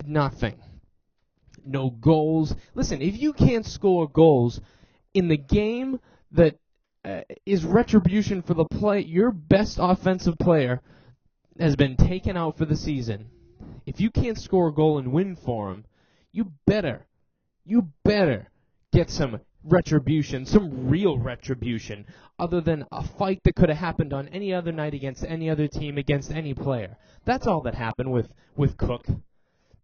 nothing. No goals. Listen, if you can't score goals in the game that is retribution for the play, your best offensive player has been taken out for the season. If you can't score a goal and win for him, you better get some retribution, some real retribution, other than a fight that could have happened on any other night against any other team, against any player. That's all that happened with Cook.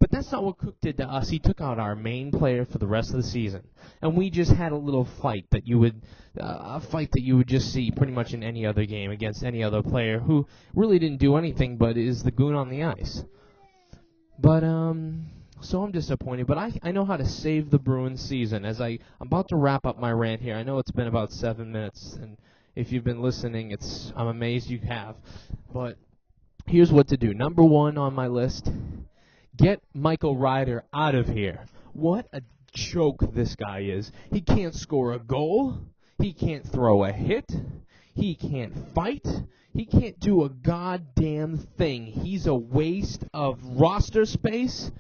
But that's not what Cook did to us. He took out our main player for the rest of the season, and we just had a little fight that you would just see pretty much in any other game against any other player who really didn't do anything but is the goon on the ice. But so I'm disappointed. But I know how to save the Bruins season. As I'm about to wrap up my rant here. I know it's been about 7 minutes, and if you've been listening, I'm amazed you have. But here's what to do. Number 1 on my list. Get Michael Ryder out of here. What a joke this guy is. He can't score a goal. He can't throw a hit. He can't fight. He can't do a goddamn thing. He's a waste of roster space.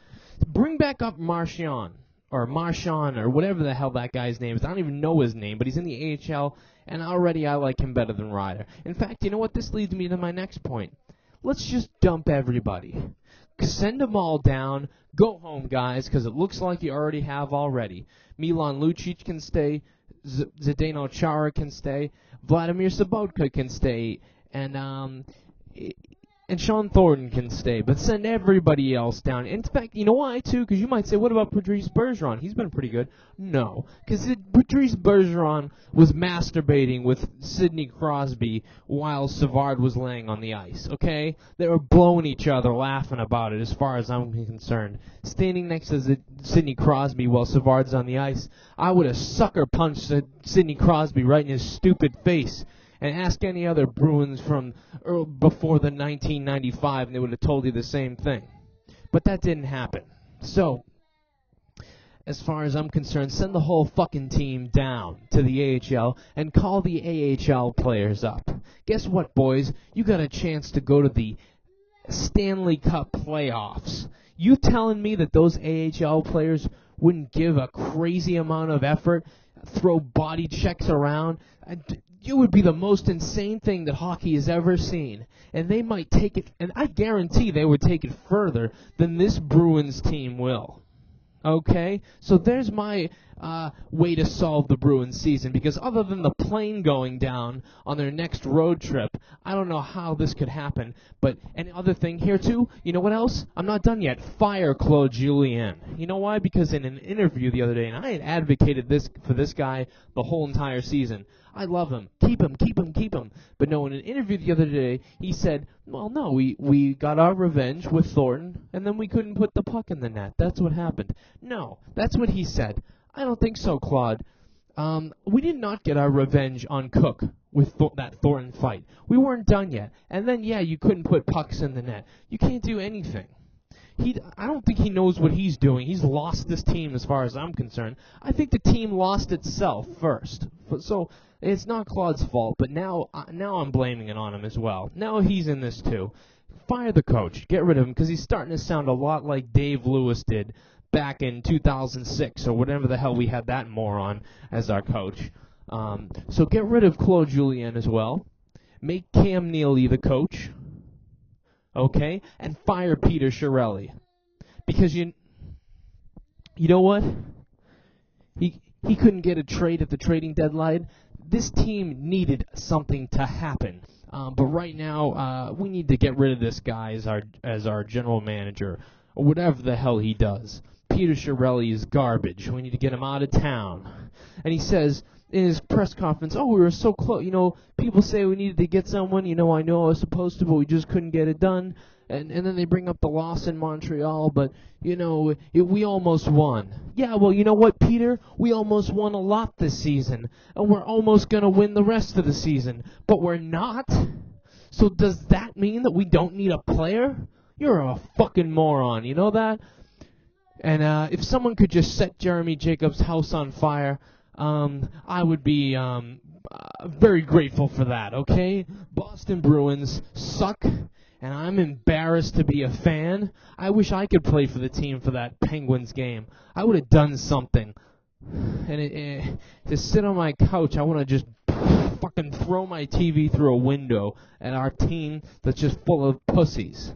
Bring back up Marchand, or whatever the hell that guy's name is. I don't even know his name, but he's in the AHL, and already I like him better than Ryder. In fact, you know what? This leads me to my next point. Let's just dump everybody. Send them all down. Go home, guys, because it looks like you already have already. Milan Lucic can stay. Zdeno Chara can stay. Vladimir Sobotka can stay. And Sean Thornton can stay. But send everybody else down. In fact, you know why, too? Because you might say, what about Patrice Bergeron? He's been pretty good. No, because Patrice Bergeron was masturbating with Sidney Crosby while Savard was laying on the ice, okay? They were blowing each other, laughing about it, as far as I'm concerned. Standing next to Sidney Crosby while Savard's on the ice, I would have sucker punched Sidney Crosby right in his stupid face. And ask any other Bruins from before the 1995, and they would have told you the same thing. But that didn't happen. So, as far as I'm concerned, send the whole fucking team down to the AHL and call the AHL players up. Guess what, boys? You got a chance to go to the Stanley Cup playoffs. You telling me that those AHL players wouldn't give a crazy amount of effort, throw body checks around? It would be the most insane thing that hockey has ever seen. And they might take it, and I guarantee they would take it further than this Bruins team will. Okay? So there's my way to solve the Bruins season, because other than the plane going down on their next road trip, I don't know how this could happen. But any other thing here, too, you know what else? I'm not done yet. Fire Claude Julien. You know why? Because in an interview the other day, and I had advocated for this guy the whole entire season. I love him. Keep him, keep him, keep him. But no, in an interview the other day, he said, well, no, we got our revenge with Thornton, and then we couldn't put the puck in the net. That's what happened. No, that's what he said. I don't think so, Claude. We did not get our revenge on Cook with that Thornton fight. We weren't done yet. And then, yeah, you couldn't put pucks in the net. You can't do anything. I don't think he knows what he's doing. He's lost this team as far as I'm concerned. I think the team lost itself first. So it's not Claude's fault, but now I'm blaming it on him as well. Now he's in this too. Fire the coach. Get rid of him, because he's starting to sound a lot like Dave Lewis did back in 2006 or whatever the hell we had that moron as our coach. So get rid of Claude Julien as well. Make Cam Neely the coach. Okay? And fire Peter Chiarelli. Because you know what? He couldn't get a trade at the trading deadline. This team needed something to happen. But right now, we need to get rid of this guy as our general manager, or whatever the hell he does. Peter Chiarelli is garbage. We need to get him out of town. And he says in his press conference, we were so close. You know, people say we needed to get someone. You know I was supposed to, but we just couldn't get it done. And then they bring up the loss in Montreal, but, we almost won. Yeah, well, you know what, Peter? We almost won a lot this season, and we're almost going to win the rest of the season, but we're not? So does that mean that we don't need a player? You're a fucking moron, you know that? And if someone could just set Jeremy Jacobs' house on fire, I would be very grateful for that, okay? Boston Bruins suck. and I'm embarrassed to be a fan. I wish I could play for the team for that Penguins game. I would have done something. And to sit on my couch, I want to just fucking throw my TV through a window at our team that's just full of pussies.